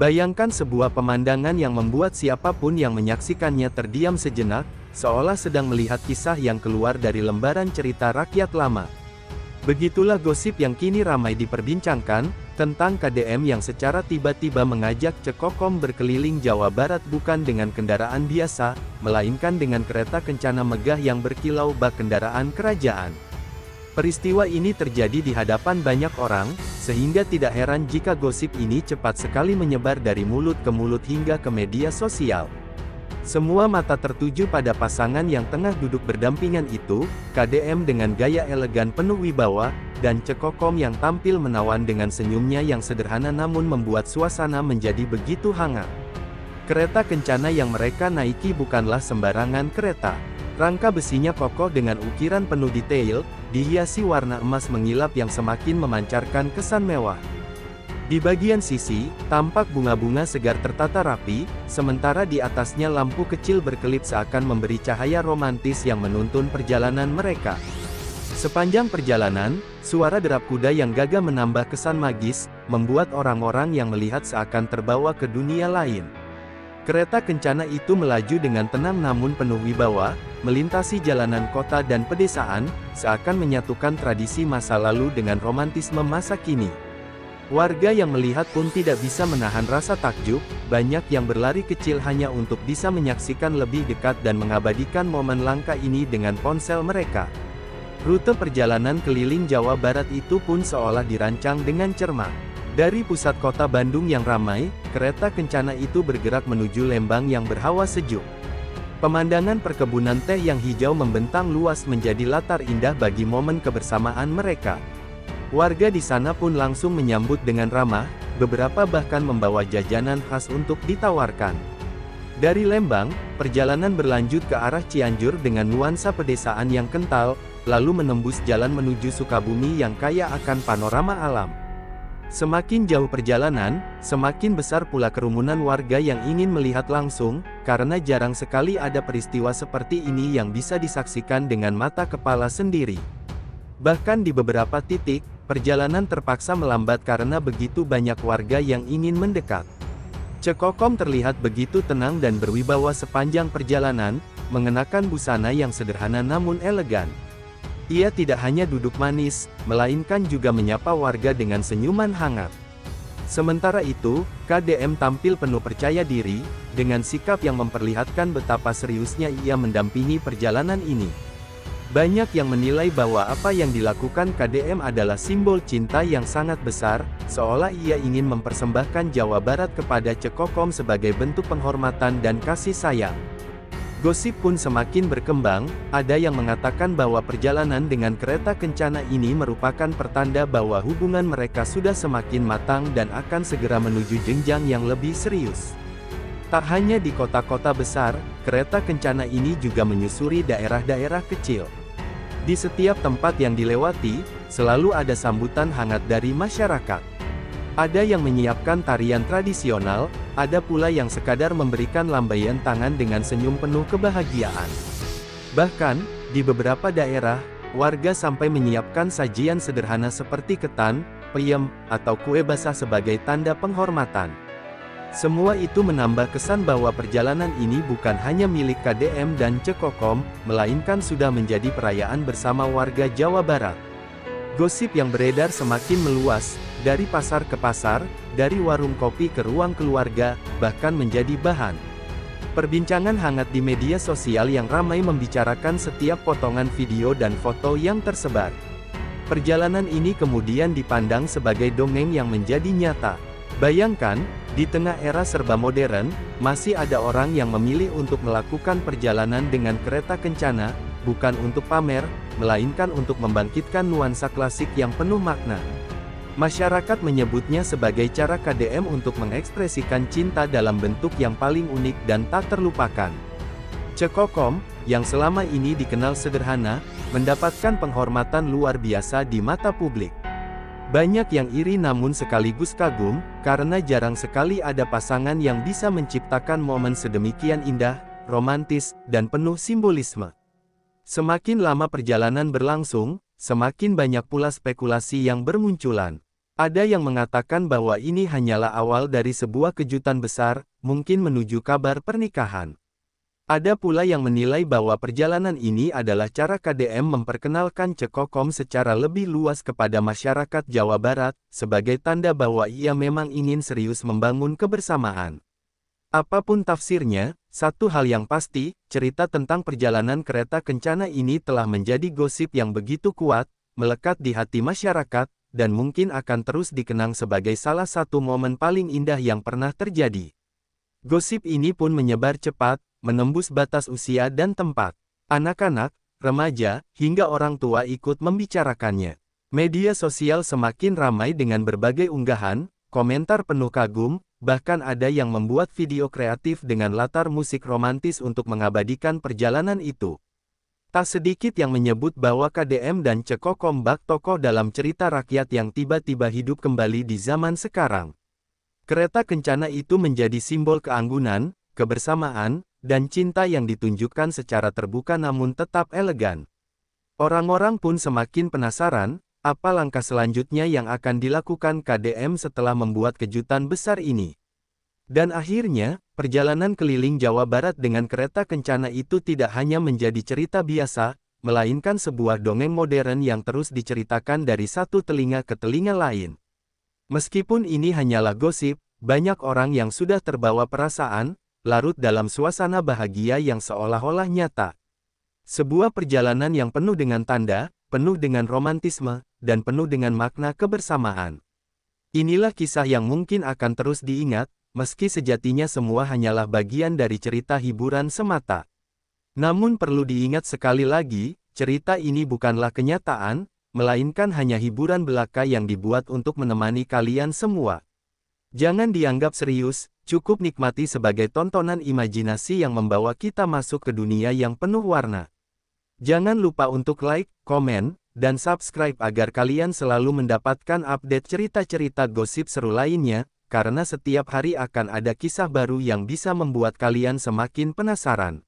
Bayangkan sebuah pemandangan yang membuat siapapun yang menyaksikannya terdiam sejenak, seolah sedang melihat kisah yang keluar dari lembaran cerita rakyat lama. Begitulah gosip yang kini ramai diperbincangkan, tentang KDM yang secara tiba-tiba mengajak Cekokom berkeliling Jawa Barat bukan dengan kendaraan biasa, melainkan dengan kereta kencana megah yang berkilau bak kendaraan kerajaan. Peristiwa ini terjadi di hadapan banyak orang, sehingga tidak heran jika gosip ini cepat sekali menyebar dari mulut ke mulut hingga ke media sosial. Semua mata tertuju pada pasangan yang tengah duduk berdampingan itu, KDM dengan gaya elegan penuh wibawa, dan Cekokom yang tampil menawan dengan senyumnya yang sederhana namun membuat suasana menjadi begitu hangat. Kereta kencana yang mereka naiki bukanlah sembarangan kereta. Rangka besinya kokoh dengan ukiran penuh detail, dihiasi warna emas mengilap yang semakin memancarkan kesan mewah. Di bagian sisi, tampak bunga-bunga segar tertata rapi, sementara di atasnya lampu kecil berkelip seakan memberi cahaya romantis yang menuntun perjalanan mereka. Sepanjang perjalanan, suara derap kuda yang gagah menambah kesan magis, membuat orang-orang yang melihat seakan terbawa ke dunia lain. Kereta kencana itu melaju dengan tenang namun penuh wibawa, melintasi jalanan kota dan pedesaan, seakan menyatukan tradisi masa lalu dengan romantisme masa kini. Warga yang melihat pun tidak bisa menahan rasa takjub, banyak yang berlari kecil hanya untuk bisa menyaksikan lebih dekat dan mengabadikan momen langka ini dengan ponsel mereka. Rute perjalanan keliling Jawa Barat itu pun seolah dirancang dengan cermat. Dari pusat kota Bandung yang ramai, kereta kencana itu bergerak menuju Lembang yang berhawa sejuk. Pemandangan perkebunan teh yang hijau membentang luas menjadi latar indah bagi momen kebersamaan mereka. Warga di sana pun langsung menyambut dengan ramah, beberapa bahkan membawa jajanan khas untuk ditawarkan. Dari Lembang, perjalanan berlanjut ke arah Cianjur dengan nuansa pedesaan yang kental, lalu menembus jalan menuju Sukabumi yang kaya akan panorama alam. Semakin jauh perjalanan, semakin besar pula kerumunan warga yang ingin melihat langsung, karena jarang sekali ada peristiwa seperti ini yang bisa disaksikan dengan mata kepala sendiri. Bahkan di beberapa titik, perjalanan terpaksa melambat karena begitu banyak warga yang ingin mendekat. Cekokom terlihat begitu tenang dan berwibawa sepanjang perjalanan, mengenakan busana yang sederhana namun elegan. Ia tidak hanya duduk manis, melainkan juga menyapa warga dengan senyuman hangat. Sementara itu, KDM tampil penuh percaya diri, dengan sikap yang memperlihatkan betapa seriusnya ia mendampingi perjalanan ini. Banyak yang menilai bahwa apa yang dilakukan KDM adalah simbol cinta yang sangat besar, seolah ia ingin mempersembahkan Jawa Barat kepada Cekokom sebagai bentuk penghormatan dan kasih sayang. Gosip pun semakin berkembang, ada yang mengatakan bahwa perjalanan dengan kereta kencana ini merupakan pertanda bahwa hubungan mereka sudah semakin matang dan akan segera menuju jenjang yang lebih serius. Tak hanya di kota-kota besar, kereta kencana ini juga menyusuri daerah-daerah kecil. Di setiap tempat yang dilewati, selalu ada sambutan hangat dari masyarakat. Ada yang menyiapkan tarian tradisional, ada pula yang sekadar memberikan lambaian tangan dengan senyum penuh kebahagiaan. Bahkan, di beberapa daerah, warga sampai menyiapkan sajian sederhana seperti ketan, peyem, atau kue basah sebagai tanda penghormatan. Semua itu menambah kesan bahwa perjalanan ini bukan hanya milik KDM dan Cekokom, melainkan sudah menjadi perayaan bersama warga Jawa Barat. Gosip yang beredar semakin meluas, dari pasar ke pasar, dari warung kopi ke ruang keluarga, bahkan menjadi bahan perbincangan hangat di media sosial yang ramai membicarakan setiap potongan video dan foto yang tersebar. Perjalanan ini kemudian dipandang sebagai dongeng yang menjadi nyata. Bayangkan, di tengah era serba modern, masih ada orang yang memilih untuk melakukan perjalanan dengan kereta kencana, bukan untuk pamer, melainkan untuk membangkitkan nuansa klasik yang penuh makna. Masyarakat menyebutnya sebagai cara KDM untuk mengekspresikan cinta dalam bentuk yang paling unik dan tak terlupakan. Cekokom, yang selama ini dikenal sederhana, mendapatkan penghormatan luar biasa di mata publik. Banyak yang iri namun sekaligus kagum, karena jarang sekali ada pasangan yang bisa menciptakan momen sedemikian indah, romantis, dan penuh simbolisme. Semakin lama perjalanan berlangsung, semakin banyak pula spekulasi yang bermunculan. Ada yang mengatakan bahwa ini hanyalah awal dari sebuah kejutan besar, mungkin menuju kabar pernikahan. Ada pula yang menilai bahwa perjalanan ini adalah cara KDM memperkenalkan Cekokom secara lebih luas kepada masyarakat Jawa Barat, sebagai tanda bahwa ia memang ingin serius membangun kebersamaan. Apapun tafsirnya, satu hal yang pasti, cerita tentang perjalanan kereta kencana ini telah menjadi gosip yang begitu kuat, melekat di hati masyarakat, dan mungkin akan terus dikenang sebagai salah satu momen paling indah yang pernah terjadi. Gosip ini pun menyebar cepat, menembus batas usia dan tempat. Anak-anak, remaja, hingga orang tua ikut membicarakannya. Media sosial semakin ramai dengan berbagai unggahan, komentar penuh kagum, bahkan ada yang membuat video kreatif dengan latar musik romantis untuk mengabadikan perjalanan itu. Tak sedikit yang menyebut bahwa KDM dan Cekokom bak tokoh dalam cerita rakyat yang tiba-tiba hidup kembali di zaman sekarang. Kereta kencana itu menjadi simbol keanggunan, kebersamaan, dan cinta yang ditunjukkan secara terbuka namun tetap elegan. Orang-orang pun semakin penasaran, apa langkah selanjutnya yang akan dilakukan KDM setelah membuat kejutan besar ini. Dan akhirnya, perjalanan keliling Jawa Barat dengan kereta kencana itu tidak hanya menjadi cerita biasa, melainkan sebuah dongeng modern yang terus diceritakan dari satu telinga ke telinga lain. Meskipun ini hanyalah gosip, banyak orang yang sudah terbawa perasaan, larut dalam suasana bahagia yang seolah-olah nyata. Sebuah perjalanan yang penuh dengan tanda, penuh dengan romantisme, dan penuh dengan makna kebersamaan. Inilah kisah yang mungkin akan terus diingat, meski sejatinya semua hanyalah bagian dari cerita hiburan semata. Namun perlu diingat sekali lagi, cerita ini bukanlah kenyataan, melainkan hanya hiburan belaka yang dibuat untuk menemani kalian semua. Jangan dianggap serius, cukup nikmati sebagai tontonan imajinasi yang membawa kita masuk ke dunia yang penuh warna. Jangan lupa untuk like, komen, dan subscribe agar kalian selalu mendapatkan update cerita-cerita gosip seru lainnya, karena setiap hari akan ada kisah baru yang bisa membuat kalian semakin penasaran.